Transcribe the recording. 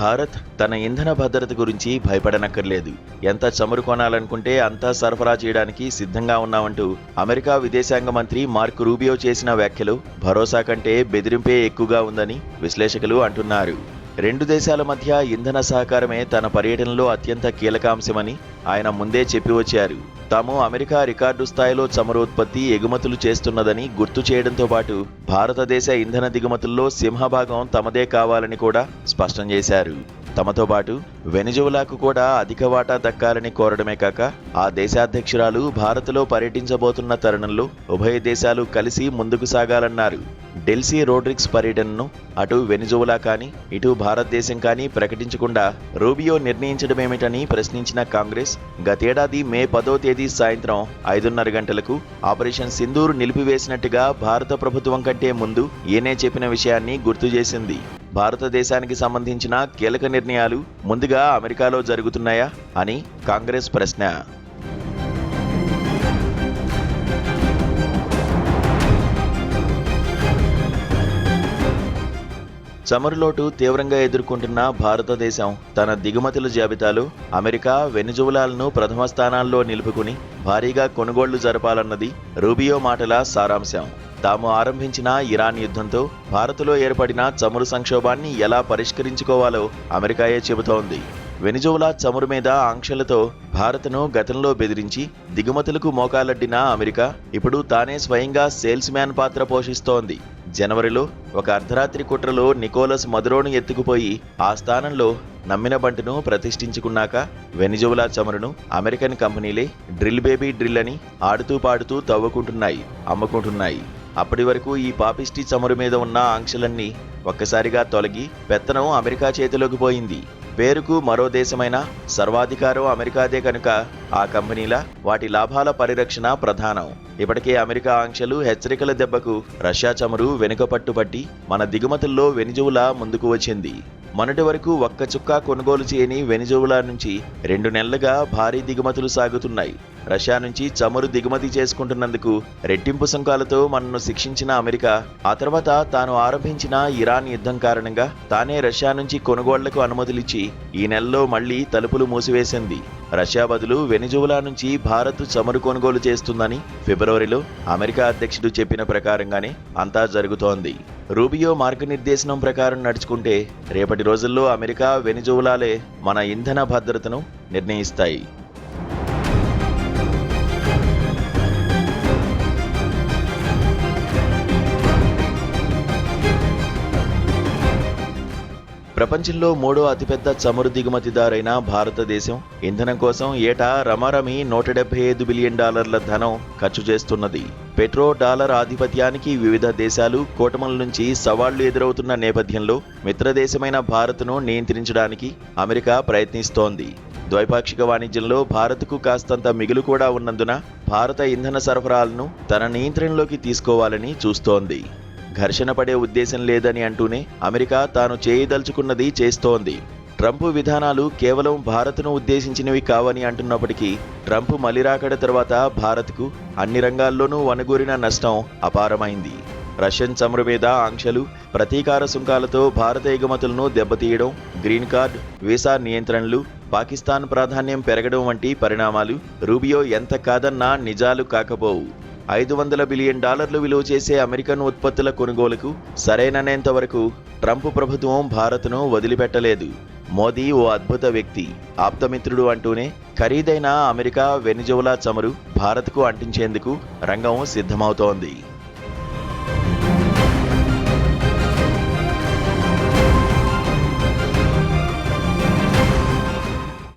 భారత్ తన ఇంధన భద్రత గురించి భయపడనక్కర్లేదు. ఎంత చమురు కొనాలనుకుంటే అంతా సరఫరా చేయడానికి సిద్ధంగా ఉన్నామంటూ అమెరికా విదేశాంగ మంత్రి మార్క్ రూబియో చేసిన వ్యాఖ్యలు భరోసా కంటే బెదిరింపే ఎక్కువగా ఉందని విశ్లేషకులు అంటున్నారు. రెండు దేశాల మధ్య ఇంధన సహకారమే తన పర్యటనలో అత్యంత కీలక అంశమని ఆయన ముందే చెప్పి వచ్చారు. తాము అమెరికా రికార్డు స్థాయిలో చమురు ఉత్పత్తి, ఎగుమతులు చేస్తున్నదని గుర్తు చేయడంతో పాటు భారతదేశ ఇంధన దిగుమతుల్లో సింహభాగం తమదే కావాలని కూడా స్పష్టం చేశారు. తమతో పాటు వెనిజువలాకు కూడా అధిక వాటా దక్కాలని కోరడమే కాక ఆ దేశాధ్యక్షురాలు భారత్లో పర్యటించబోతున్న తరుణంలో ఉభయ దేశాలు కలిసి ముందుకు సాగాలన్నారు. డెల్సీ రోడ్రిగ్స్ పర్యటనను అటు వెనిజువలా కానీ ఇటు భారతదేశం కానీ ప్రకటించకుండా రూబియో నిర్ణయించడమేమిటని ప్రశ్నించిన కాంగ్రెస్ గతేడాది మే 10వ తేదీ సాయంత్రం 5:30 గంటలకు ఆపరేషన్ సింధూర్ నిలిపివేసినట్టుగా భారత ప్రభుత్వం కంటే ముందు ఈయనే చెప్పిన విషయాన్ని గుర్తు చేసింది. భారతదేశానికి సంబంధించిన కీలక నిర్ణయాలు ముందుగా అమెరికాలో జరుగుతున్నాయా అని కాంగ్రెస్ ప్రశ్న. చమురు లోటు తీవ్రంగా ఎదుర్కొంటున్న భారతదేశం తన దిగుమతుల జాబితాలో అమెరికా, వెనిజువలాలను ప్రథమ స్థానాల్లో నిలుపుకుని భారీగా కొనుగోళ్లు జరపాలన్నది రూబియో మాటల సారాంశం. తాము ఆరంభించిన ఇరాన్ యుద్ధంతో భారత్లో ఏర్పడిన చమురు సంక్షోభాన్ని ఎలా పరిష్కరించుకోవాలో అమెరికాయే చెబుతోంది. వెనిజువలా చమురు మీద ఆంక్షలతో భారత్ను గతంలో బెదిరించి దిగుమతులకు మోకాలడ్డిన అమెరికా ఇప్పుడు తానే స్వయంగా సేల్స్ మ్యాన్ పాత్ర పోషిస్తోంది. జనవరిలో ఒక అర్ధరాత్రి కుట్రలో నికోలస్ మదురోను ఎత్తుకుపోయి ఆ స్థానంలో నమ్మిన బంటును ప్రతిష్ఠించుకున్నాక వెనిజువలా చమురును అమెరికన్ కంపెనీలే డ్రిల్ బేబీ డ్రిల్ అని ఆడుతూ పాడుతూ తవ్వుకుంటున్నాయి, అమ్ముకుంటున్నాయి. అప్పటి వరకు ఈ పాపిస్టి చమురు మీద ఉన్న ఆంక్షలన్నీ ఒక్కసారిగా తొలగి పెత్తనం అమెరికా చేతిలోకి పోయింది. పేరుకు మరో దేశమైన సర్వాధికారం అమెరికాదే కనుక ఆ కంపెనీల వాటి లాభాల పరిరక్షణ ప్రధానం. ఇప్పటికే అమెరికా ఆంక్షలు, హెచ్చరికల దెబ్బకు రష్యా చమురు వెనుక పట్టుబట్టి మన దిగుమతుల్లో వెనిజువలా ముందుకు వచ్చింది. మొన్నటి వరకు ఒక్క చుక్క కొనుగోలు చేయని వెనిజువలా నుంచి 2 నెలలుగా భారీ దిగుమతులు సాగుతున్నాయి. రష్యా నుంచి చమురు దిగుమతి చేసుకుంటున్నందుకు రెట్టింపు సుంకాలతో మనను శిక్షించిన అమెరికా ఆ తర్వాత తాను ఆరంభించిన ఇరాన్ యుద్ధం కారణంగా తానే రష్యా నుంచి కొనుగోళ్లకు అనుమతులిచ్చి ఈ నెలలో మళ్లీ తలుపులు మూసివేసింది. రష్యా బదులు వెనిజువలా నుంచి భారత్ చమురు కొనుగోలు చేస్తుందని ఫిబ్రవరిలో అమెరికా అధ్యక్షుడు చెప్పిన ప్రకారంగానే అంతా జరుగుతోంది. రూబియో మార్గనిర్దేశనం ప్రకారం నడుచుకుంటే రేపటి రోజుల్లో అమెరికా, వెనిజువలాలే మన ఇంధన భద్రతను నిర్ణయిస్తాయి. ప్రపంచంలో 3వ అతిపెద్ద చమురు దిగుమతిదారైన భారతదేశం ఇంధనం కోసం ఏటా రమారమి $175 బిలియన్ ధనం ఖర్చు చేస్తున్నది. పెట్రో డాలర్ ఆధిపత్యానికి వివిధ దేశాలు, కూటముల నుంచి సవాళ్లు ఎదురవుతున్న నేపథ్యంలో మిత్రదేశమైన భారత్ను నియంత్రించడానికి అమెరికా ప్రయత్నిస్తోంది. ద్వైపాక్షిక వాణిజ్యంలో భారత్కు కాస్తంత మిగులు కూడా ఉన్నందున భారత ఇంధన సరఫరాలను తన నియంత్రణలోకి తీసుకోవాలని చూస్తోంది. ఘర్షణ పడే ఉద్దేశం లేదని అంటూనే అమెరికా తాను చేయదలుచుకున్నది చేస్తోంది. ట్రంప్ విధానాలు కేవలం భారత్ను ఉద్దేశించినవి కావని అంటున్నప్పటికీ ట్రంప్ మలిరాకడ తర్వాత భారత్కు అన్ని రంగాల్లోనూ వనగూరిన నష్టం అపారమైంది. రష్యన్ చమురు మీద ఆంక్షలు, ప్రతీకార సుంకాలతో భారత ఎగుమతులను దెబ్బతీయడం, గ్రీన్ కార్డ్, వీసా నియంత్రణలు, పాకిస్తాన్ ప్రాధాన్యం పెరగడం వంటి పరిణామాలు రూబియో ఎంత కాదన్నా నిజాలు కాకపోవు. $500 బిలియన్ విలువ చేసే అమెరికన్ ఉత్పత్తుల కొనుగోలుకు సరైననేంత వరకు ట్రంప్ ప్రభుత్వం భారత్ను వదిలిపెట్టలేదు. మోదీ ఓ అద్భుత వ్యక్తి, ఆప్తమిత్రుడు అంటూనే ఖరీదైన అమెరికా, వెనిజువలా చమురు భారత్కు అంటించేందుకు రంగం సిద్ధమవుతోంది.